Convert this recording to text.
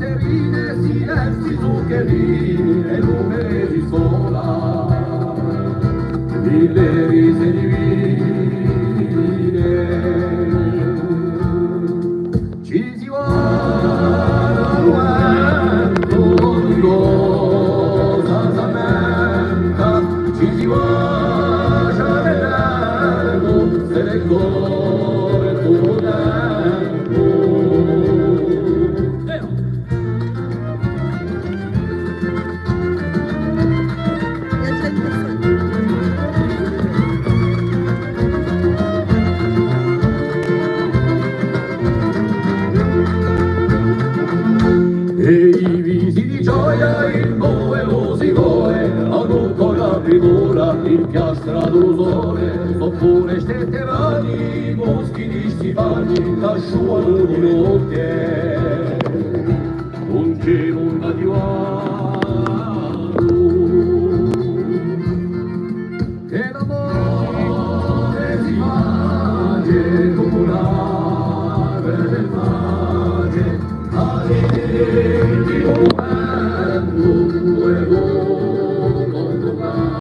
Caterine, silenzi, zuccherini e numeri di scuola, mille rise divine. Ci si guarda nuotosamente, ci si guarda nell'erbo, se ne corre tutto tempo. E i visi di gioia, il boe musicoe, a tutto la figura, in piastra d'usore, oppure ste terrani, boschi di stipani, lasciano di notte.